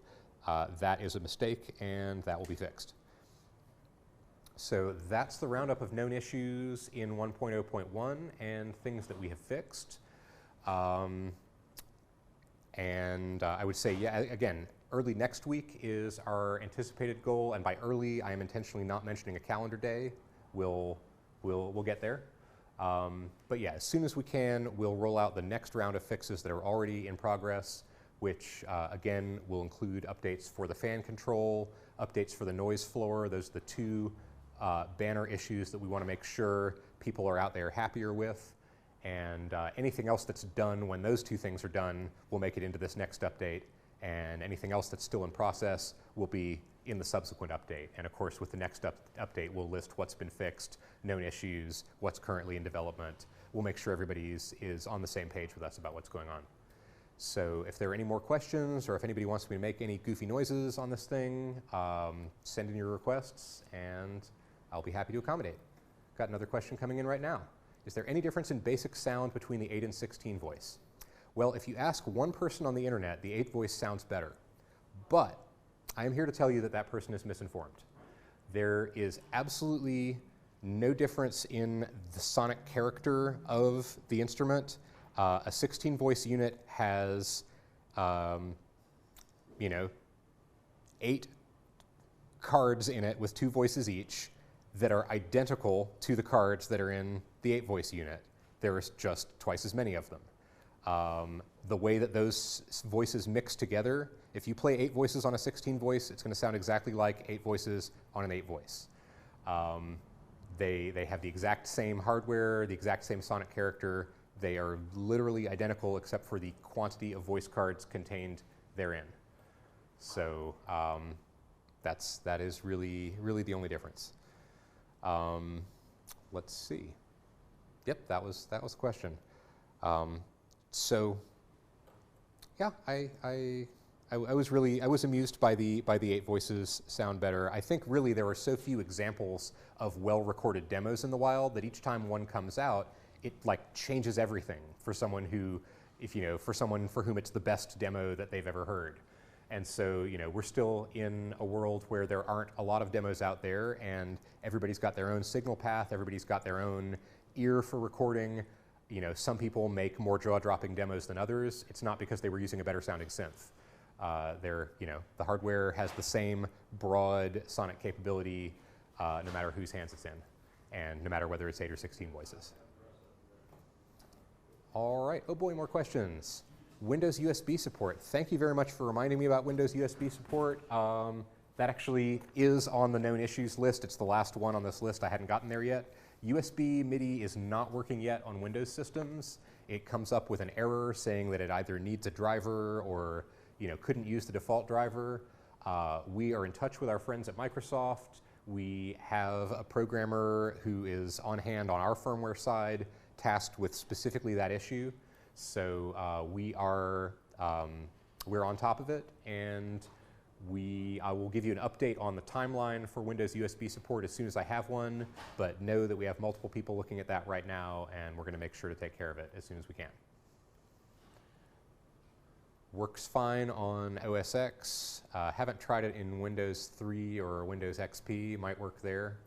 That is a mistake, and that will be fixed. So that's the roundup of known issues in 1.0.1 and things that we have fixed. And I would say, yeah, again, early next week is our anticipated goal, and by early, I am intentionally not mentioning a calendar day. We'll get there. But yeah, as soon as we can, we'll roll out the next round of fixes that are already in progress, which again will include updates for the fan control, updates for the noise floor. Those are the 2 banner issues that we want to make sure people are out there happier with. And anything else that's done when those 2 things are done will make it into this next update. And anything else that's still in process will be in the subsequent update. And of course, with the next update, we'll list what's been fixed, known issues, what's currently in development. We'll make sure everybody is on the same page with us about what's going on. So if there are any more questions, or if anybody wants me to make any goofy noises on this thing, send in your requests, and I'll be happy to accommodate. Got another question coming in right now. Is there any difference in basic sound between the 8 and 16 voice? Well, if you ask one person on the internet, the 8 voice sounds better. But I am here to tell you that that person is misinformed. There is absolutely no difference in the sonic character of the instrument. A 16 voice unit has, 8 cards in it with 2 voices each that are identical to the cards that are in the 8 voice unit. There's just twice as many of them. The way that those voices mix together, if you play 8 voices on a 16 voice, it's going to sound exactly like 8 voices on an 8 voice. They have the exact same hardware, the exact same sonic character. They are literally identical except for the quantity of voice cards contained therein. So that is really the only difference. Let's see. Yep, that was the question. So yeah, I was amused by the 8 voices sound better. I think really there are so few examples of well-recorded demos in the wild that each time one comes out, it like changes everything for someone who, for someone for whom it's the best demo that they've ever heard. And so, we're still in a world where there aren't a lot of demos out there, and everybody's got their own signal path, everybody's got their own ear for recording. you know, some people make more jaw-dropping demos than others. It's not because they were using a better sounding synth. You know, the hardware has the same broad sonic capability no matter whose hands it's in, and no matter whether it's 8 or 16 voices. All right, oh boy, more questions. Windows USB support. Thank you very much for reminding me about Windows USB support. That actually is on the known issues list. It's the last one on this list. I hadn't gotten there yet. USB MIDI is not working yet on Windows systems. It comes up with an error saying that it either needs a driver or, you know, couldn't use the default driver. We are in touch with our friends at Microsoft. We have a programmer who is on hand on our firmware side tasked with specifically that issue. So we're on top of it, and I will give you an update on the timeline for Windows USB support as soon as I have one, but know that we have multiple people looking at that right now, and we're going to make sure to take care of it as soon as we can. Works fine on OS X. Haven't tried it in Windows 3 or Windows XP. Might work there.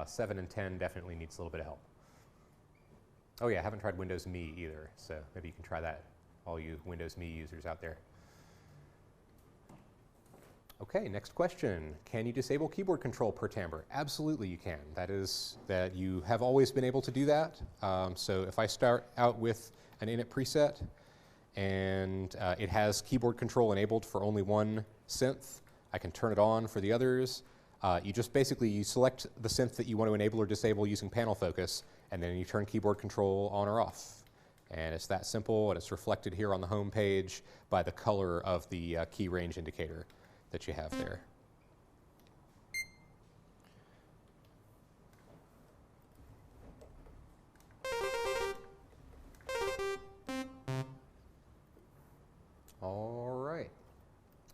7 and 10 definitely needs a little bit of help. Oh yeah, I haven't tried Windows Me either, so maybe you can try that, all you Windows Me users out there. Okay, next question. Can you disable keyboard control per timbre? Absolutely you can. That you have always been able to do that. So if I start out with an init preset and it has keyboard control enabled for only one synth, I can turn it on for the others. You just basically select the synth that you want to enable or disable using panel focus, and then you turn keyboard control on or off. And it's that simple, and it's reflected here on the home page by the color of the key range indicator that you have there. All right.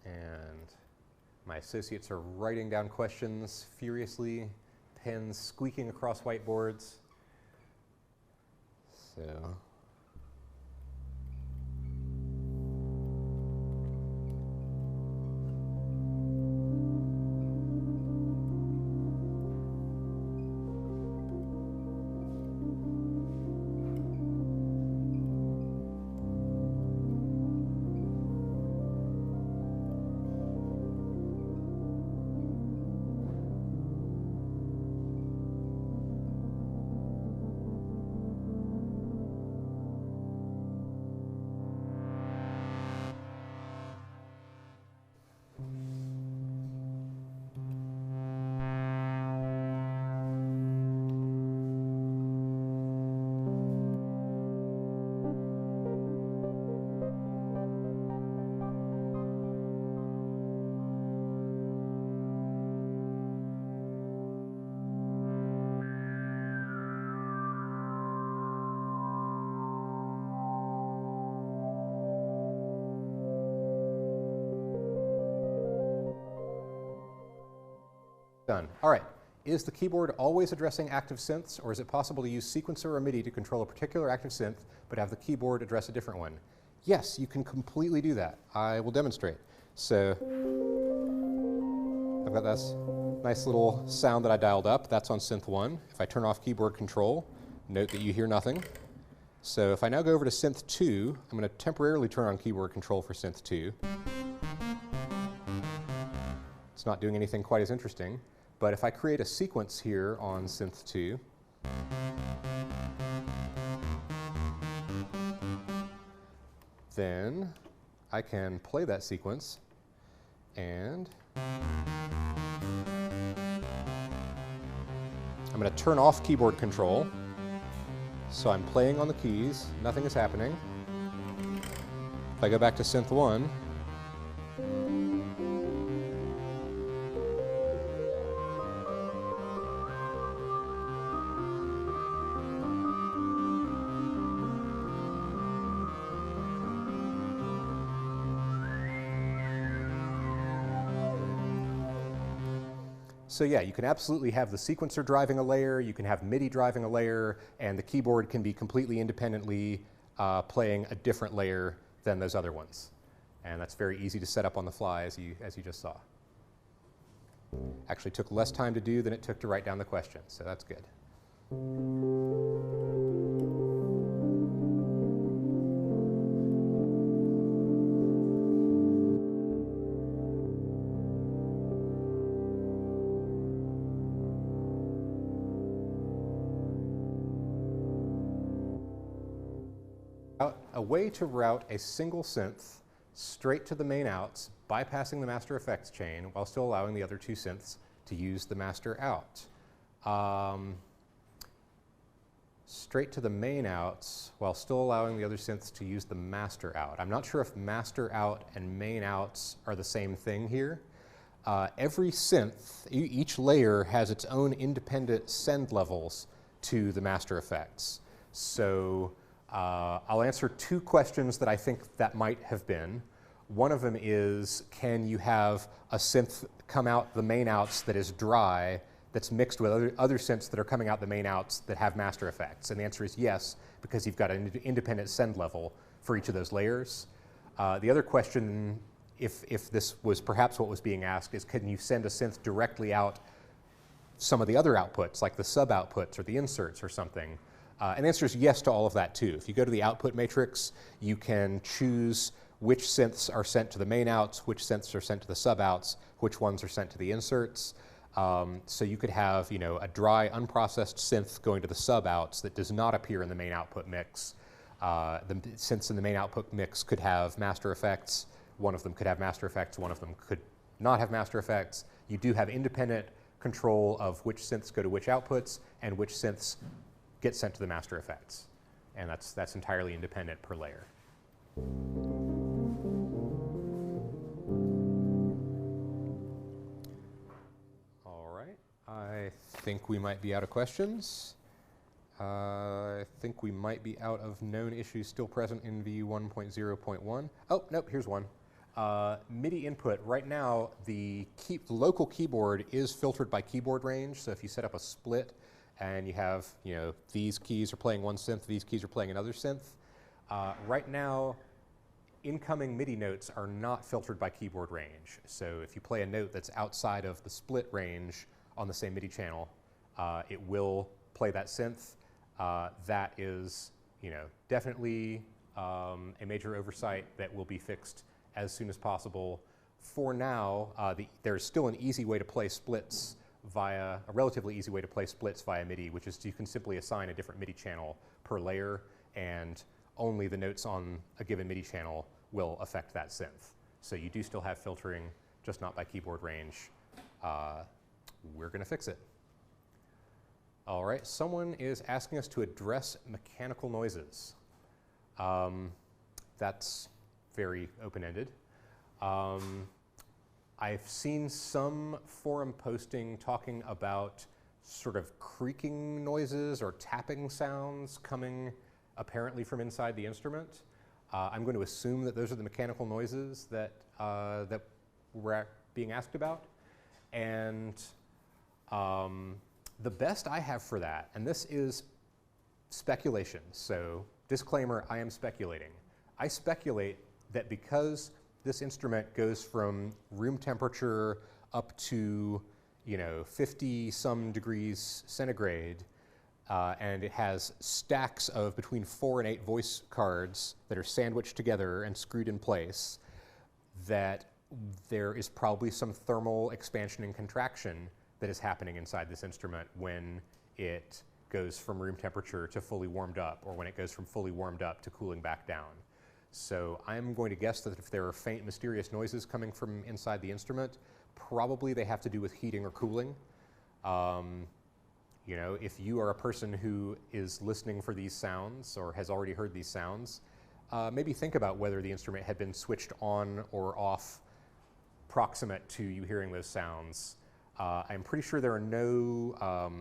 And my associates are writing down questions furiously, pens squeaking across whiteboards. So. Done. All right. Is the keyboard always addressing active synths, or is it possible to use sequencer or MIDI to control a particular active synth, but have the keyboard address a different one? Yes, you can completely do that. I will demonstrate. So I've got this nice little sound that I dialed up. That's on synth 1. If I turn off keyboard control, note that you hear nothing. So if I now go over to synth 2, I'm going to temporarily turn on keyboard control for synth 2. It's not doing anything quite as interesting. But if I create a sequence here on synth 2, then I can play that sequence, and I'm going to turn off keyboard control. So I'm playing on the keys, nothing is happening. If I go back to synth 1, so yeah, you can absolutely have the sequencer driving a layer, you can have MIDI driving a layer, and the keyboard can be completely independently playing a different layer than those other ones. And that's very easy to set up on the fly, as you just saw. Actually took less time to do than it took to write down the question, so that's good. A way to route a single synth straight to the main outs, bypassing the master effects chain while still allowing the other two synths to use the master out. Straight to the main outs while still allowing the other synths to use the master out. I'm not sure if master out and main outs are the same thing here. Every synth, each layer has its own independent send levels to the master effects. So I'll answer two questions that I think that might have been. One of them is, can you have a synth come out the main outs that is dry, that's mixed with other synths that are coming out the main outs that have master effects? And the answer is yes, because you've got an independent send level for each of those layers. The other question, if this was perhaps what was being asked, is can you send a synth directly out some of the other outputs, like the sub outputs or the inserts or something? And the answer is yes to all of that too. If you go to the output matrix, you can choose which synths are sent to the main outs, which synths are sent to the sub outs, which ones are sent to the inserts. So you could have, a dry, unprocessed synth going to the sub outs that does not appear in the main output mix. The synths in the main output mix could have master effects. One of them could have master effects. One of them could not have master effects. You do have independent control of which synths go to which outputs and which synths get sent to the master effects. And that's entirely independent per layer. All right, I think we might be out of questions. I think we might be out of known issues still present in v1.0.1. Oh, nope, here's one. MIDI input. Right now, the local keyboard is filtered by keyboard range. So if you set up a split and you have, these keys are playing one synth, these keys are playing another synth. Right now, incoming MIDI notes are not filtered by keyboard range. So if you play a note that's outside of the split range on the same MIDI channel, it will play that synth. That is, definitely a major oversight that will be fixed as soon as possible. For now, there's still an easy way to play splits a relatively easy way to play splits via MIDI, which is you can simply assign a different MIDI channel per layer, and only the notes on a given MIDI channel will affect that synth. So you do still have filtering, just not by keyboard range. We're going to fix it. All right, someone is asking us to address mechanical noises. That's very open-ended. I've seen some forum posting talking about sort of creaking noises or tapping sounds coming apparently from inside the instrument. I'm going to assume that those are the mechanical noises that, that we're being asked about. And the best I have for that, and this is speculation, so disclaimer, I am speculating. I speculate that because this instrument goes from room temperature up to 50 some degrees centigrade, and it has stacks of between 4 and 8 voice cards that are sandwiched together and screwed in place, that there is probably some thermal expansion and contraction that is happening inside this instrument when it goes from room temperature to fully warmed up, or when it goes from fully warmed up to cooling back down. So I'm going to guess that if there are faint, mysterious noises coming from inside the instrument, probably they have to do with heating or cooling. If you are a person who is listening for these sounds or has already heard these sounds, maybe think about whether the instrument had been switched on or off proximate to you hearing those sounds. I'm pretty sure there are no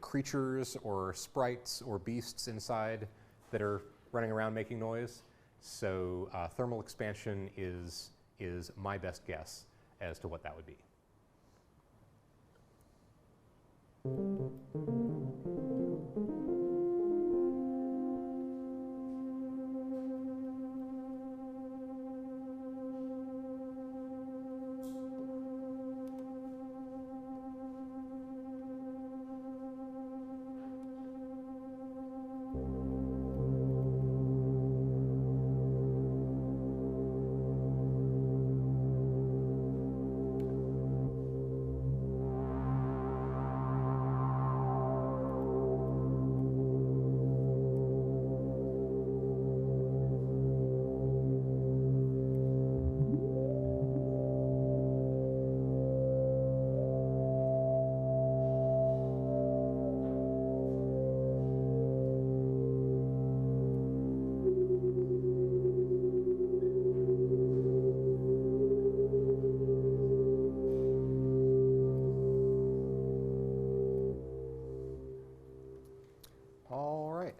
creatures or sprites or beasts inside that are running around making noise. So thermal expansion is my best guess as to what that would be.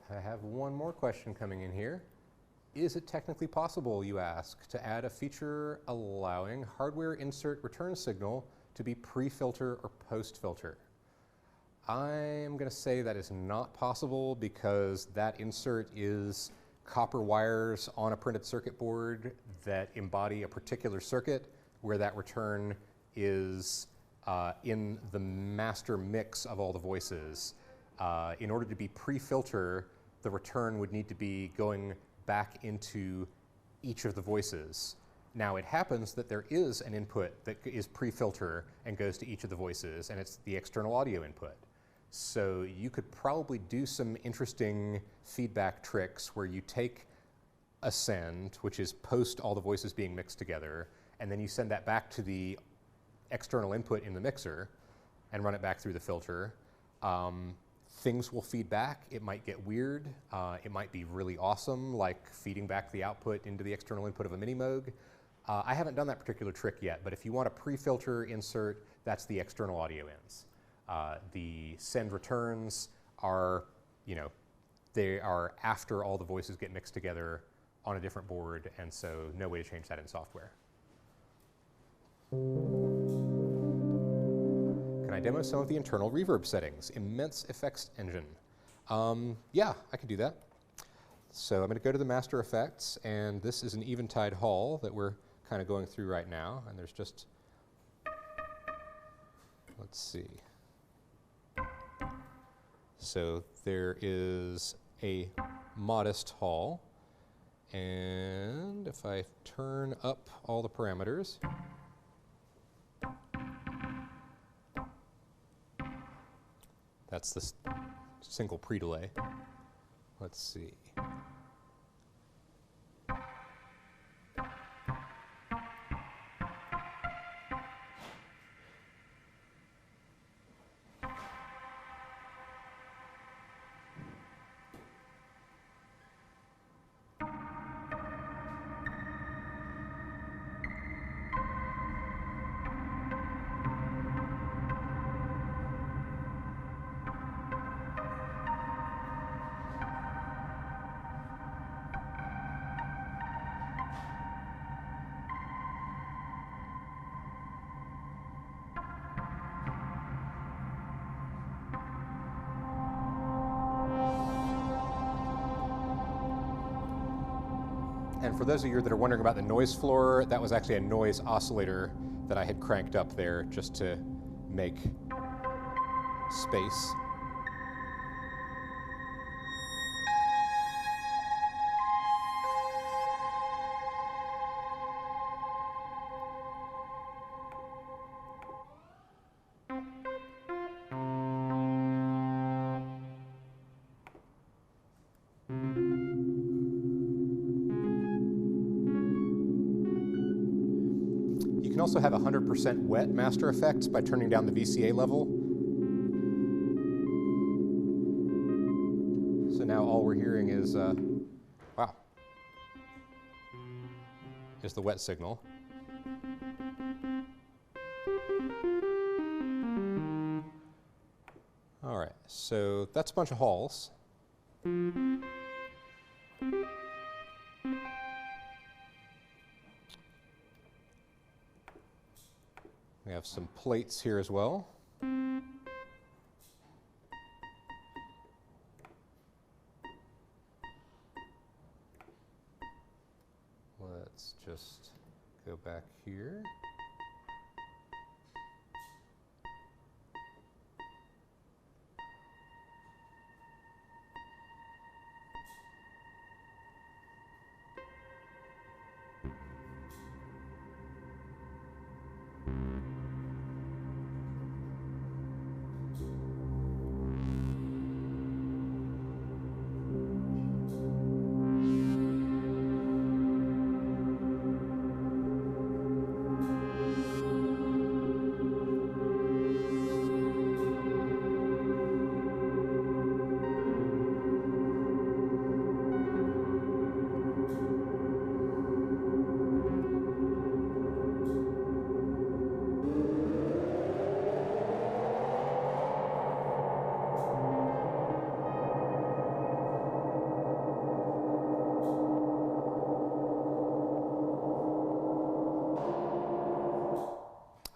I have one more question coming in here. Is it technically possible, you ask, to add a feature allowing hardware insert return signal to be pre-filter or post-filter? I'm going to say that is not possible because that insert is copper wires on a printed circuit board that embody a particular circuit where that return is in the master mix of all the voices. In order to be pre-filter, the return would need to be going back into each of the voices. Now it happens that there is an input that is pre-filter and goes to each of the voices, and it's the external audio input. So you could probably do some interesting feedback tricks where you take a send, which is post all the voices being mixed together, and then you send that back to the external input in the mixer and run it back through the filter. Things will feed back. It might get weird. It might be really awesome, like feeding back the output into the external input of a mini Moog. I haven't done that particular trick yet, but if you want a pre-filter insert, that's the external audio ins. The send returns are, they are after all the voices get mixed together on a different board, and so no way to change that in software. Can I demo some of the internal reverb settings? Immense effects engine. Yeah, I can do that. So I'm going to go to the master effects, and this is an Eventide hall that we're kind of going through right now, and there's just, let's see. So there is a modest hall, and if I turn up all the parameters, that's the single pre-delay. Let's see. And for those of you that are wondering about the noise floor, that was actually a noise oscillator that I had cranked up there just to make space. You can also have 100% wet master effects by turning down the VCA level. So now all we're hearing is, wow, is the wet signal. All right, so that's a bunch of halls. We have some plates here as well. Let's just go back here.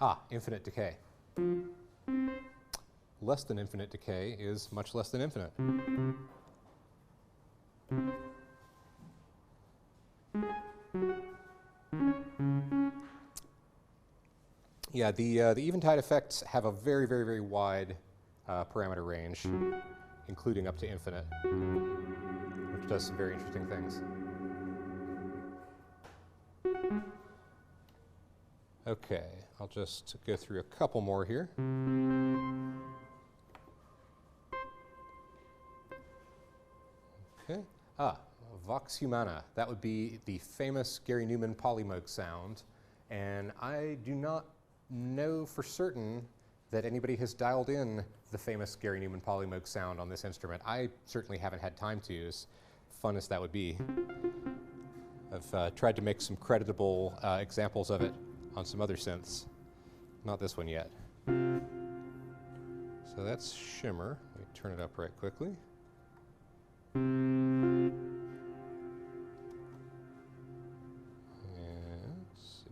Ah, infinite decay. Less than infinite decay is much less than infinite. Yeah, the Eventide effects have a very, very, very wide parameter range, including up to infinite, which does some very interesting things. Okay, I'll just go through a couple more here. Okay. Ah, Vox Humana. That would be the famous Gary Newman Polymoog sound. And I do not know for certain that anybody has dialed in the famous Gary Newman Polymoog sound on this instrument. I certainly haven't had time to, as fun as that would be. I've tried to make some creditable examples of it on some other synths. Not this one yet. So that's shimmer. Let me turn it up right quickly. And let's see.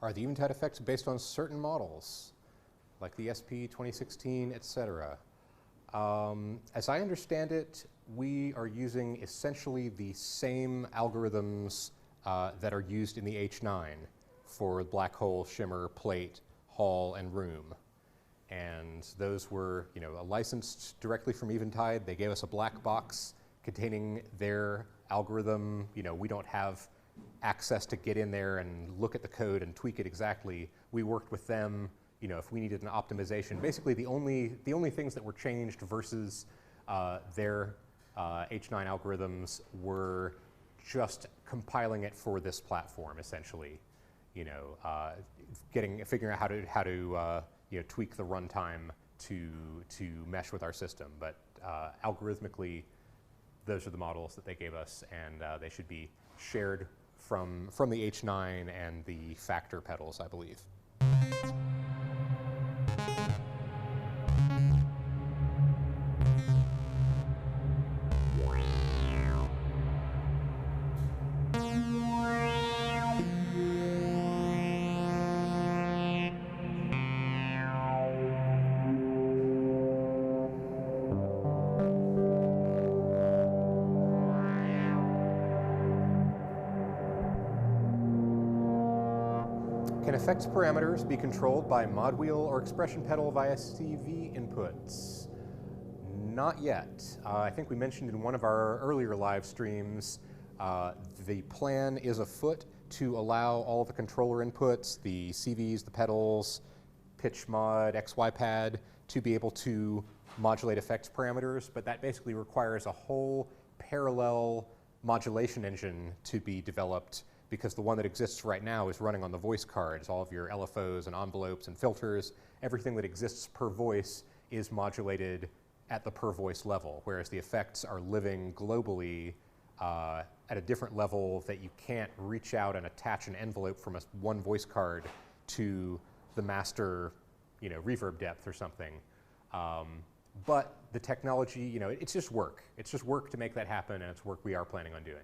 Are the Eventide effects based on certain models, like the SP 2016, etc.? As I understand it, we are using essentially the same algorithms that are used in the H9 for black hole, shimmer, plate, hall, and room. And those were, licensed directly from Eventide. They gave us a black box containing their algorithm. We don't have access to get in there and look at the code and tweak it exactly. We worked with them, if we needed an optimization. Basically, the only things that were changed versus their H9 algorithms were just compiling it for this platform, essentially. Figuring out how to tweak the runtime to mesh with our system. But algorithmically, those are the models that they gave us, and they should be shared from the H9 and the Factor pedals, I believe. Can effects parameters be controlled by mod wheel or expression pedal via CV inputs? Not yet. I think we mentioned in one of our earlier live streams, the plan is afoot to allow all the controller inputs, the CVs, the pedals, pitch mod, XY pad, to be able to modulate effects parameters, but that basically requires a whole parallel modulation engine to be developed, because the one that exists right now is running on the voice cards. All of your LFOs and envelopes and filters, everything that exists per voice is modulated at the per voice level, whereas the effects are living globally at a different level that you can't reach out and attach an envelope from one voice card to the master, reverb depth or something. But the technology, it's just work. It's just work to make that happen, and it's work we are planning on doing.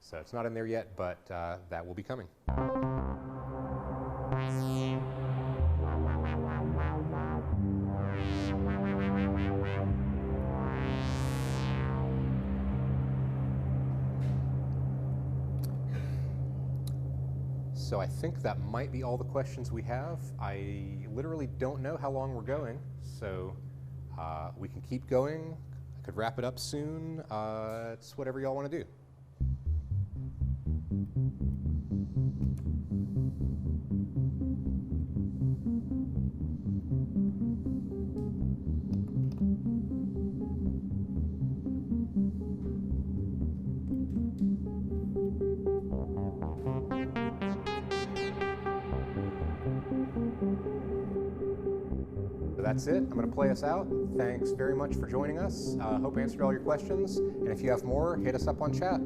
So it's not in there yet, but that will be coming. So I think that might be all the questions we have. I literally don't know how long we're going, so we can keep going. I could wrap it up soon. It's whatever y'all want to do. That's it. I'm going to play us out. Thanks very much for joining us. Hope I answered all your questions. And if you have more, hit us up on chat.